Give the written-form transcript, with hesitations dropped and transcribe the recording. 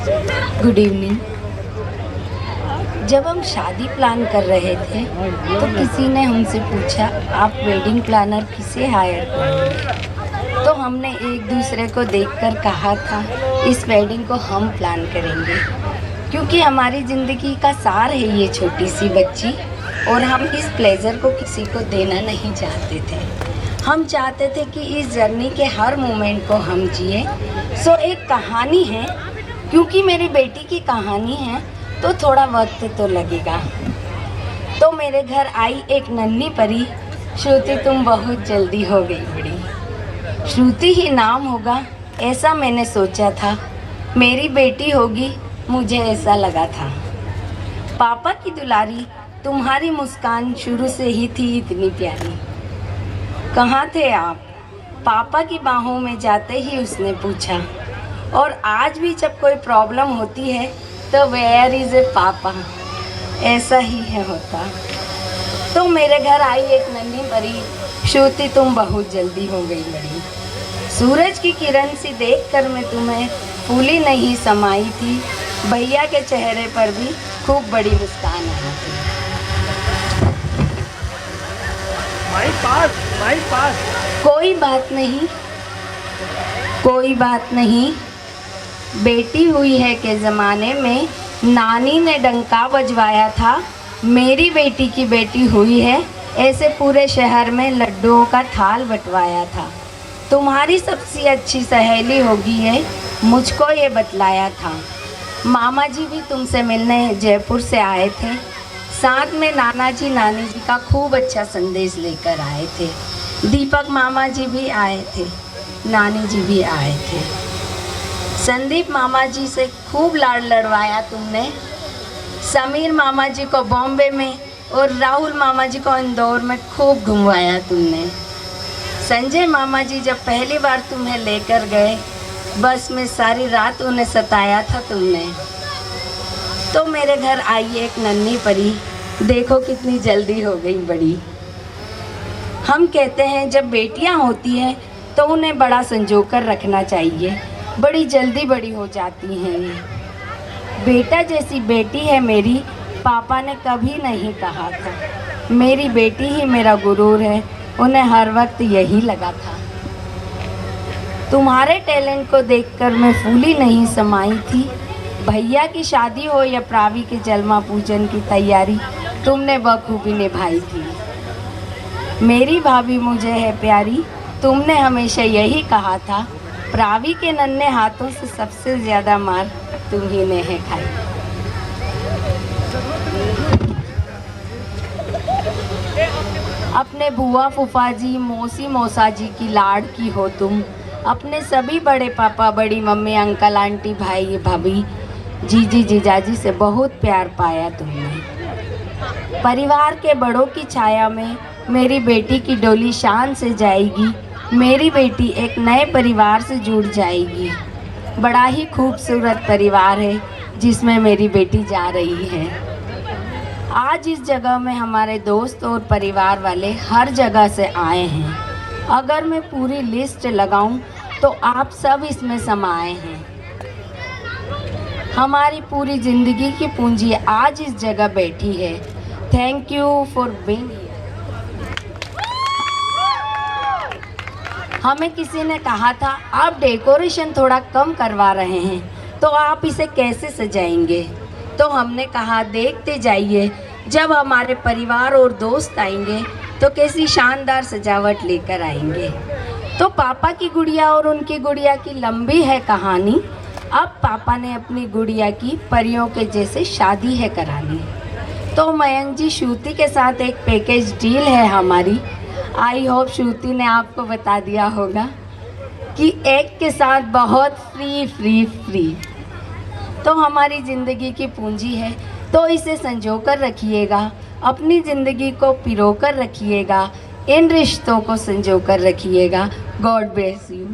Good evening. जब हम शादी प्लान कर रहे थे तो किसी ने हमसे पूछा आप वेडिंग प्लानर किसे हायर करेंगे, तो हमने एक दूसरे को देखकर कहा था इस वेडिंग को हम प्लान करेंगे, क्योंकि हमारी ज़िंदगी का सार है ये छोटी सी बच्ची, और हम इस प्लेजर को किसी को देना नहीं चाहते थे। हम चाहते थे कि इस जर्नी के हर मोमेंट को हम जिए। सो एक कहानी है, क्योंकि मेरी बेटी की कहानी है तो थोड़ा वक्त तो लगेगा। तो मेरे घर आई एक नन्ही परी, श्रुति तुम बहुत जल्दी हो गई बड़ी। श्रुति ही नाम होगा ऐसा मैंने सोचा था, मेरी बेटी होगी मुझे ऐसा लगा था। पापा की दुलारी तुम्हारी मुस्कान शुरू से ही थी इतनी प्यारी। कहाँ थे आप? पापा की बाहों में जाते ही उसने पूछा। और आज भी जब कोई प्रॉब्लम होती है तो वेयर इज़ ए पापा, ऐसा ही है होता। तो मेरे घर आई एक नन्ही परी, श्रुति तुम बहुत जल्दी हो गई बड़ी। सूरज की किरण सी देखकर मैं तुम्हें फूली नहीं समाई थी, भैया के चेहरे पर भी खूब बड़ी मुस्कान आई थी। माई पास कोई बात नहीं, कोई बात नहीं, बेटी हुई है के ज़माने में नानी ने डंका बजवाया था, मेरी बेटी की बेटी हुई है ऐसे पूरे शहर में लड्डुओं का थाल बंटवाया था। तुम्हारी सबसे अच्छी सहेली होगी है मुझको ये बतलाया था। मामा जी भी तुमसे मिलने जयपुर से आए थे, साथ में नाना जी नानी जी का खूब अच्छा संदेश लेकर आए थे। दीपक मामा जी भी आए थे, नानी जी भी आए थे। संदीप मामा जी से खूब लाड़ लड़वाया तुमने, समीर मामा जी को बॉम्बे में और राहुल मामा जी को इंदौर में खूब घुमवाया तुमने। संजय मामा जी जब पहली बार तुम्हें लेकर गए बस में सारी रात उन्हें सताया था तुमने। तो मेरे घर आई एक नन्ही परी, देखो कितनी जल्दी हो गई बड़ी। हम कहते हैं जब बेटियां होती हैं तो उन्हें बड़ा संजो कर रखना चाहिए, बड़ी जल्दी बड़ी हो जाती हैं ये। बेटा जैसी बेटी है मेरी, पापा ने कभी नहीं कहा था। मेरी बेटी ही मेरा गुरूर है, उन्हें हर वक्त यही लगा था। तुम्हारे टैलेंट को देखकर मैं फूली नहीं समाई थी, भैया की शादी हो या प्रावी के जलमा पूजन की तैयारी तुमने बखूबी निभाई थी। मेरी भाभी मुझे है प्यारी, तुमने हमेशा यही कहा था, प्रावी के नन्हे हाथों से सबसे ज़्यादा मार तुम्ही ने है खाई। अपने बुआ फूफा जी मौसी मौसा जी की लाड़ की हो तुम, अपने सभी बड़े पापा बड़ी मम्मी अंकल आंटी भाई भाभी जीजी जीजाजी से बहुत प्यार पाया तुमने। परिवार के बड़ों की छाया में मेरी बेटी की डोली शान से जाएगी, मेरी बेटी एक नए परिवार से जुड़ जाएगी। बड़ा ही खूबसूरत परिवार है जिसमें मेरी बेटी जा रही है। आज इस जगह में हमारे दोस्त और परिवार वाले हर जगह से आए हैं। अगर मैं पूरी लिस्ट लगाऊं तो आप सब इसमें समाये हैं। हमारी पूरी ज़िंदगी की पूंजी आज इस जगह बैठी है। Thank you for being here. हमें किसी ने कहा था आप डेकोरेशन थोड़ा कम करवा रहे हैं तो आप इसे कैसे सजाएंगे, तो हमने कहा देखते जाइए, जब हमारे परिवार और दोस्त आएंगे तो कैसी शानदार सजावट लेकर आएंगे। तो पापा की गुड़िया और उनकी गुड़िया की लंबी है कहानी, अब पापा ने अपनी गुड़िया की परियों के जैसे शादी है करानी। तो मयंक जी श्रुति के साथ एक पैकेज डील है हमारी। आई होप श्रुति ने आपको बता दिया होगा कि एक के साथ बहुत फ्री फ्री फ्री। तो हमारी ज़िंदगी की पूंजी है तो इसे संजो कर रखिएगा, अपनी ज़िंदगी को पिरो कर रखिएगा, इन रिश्तों को संजो कर रखिएगा। God bless you.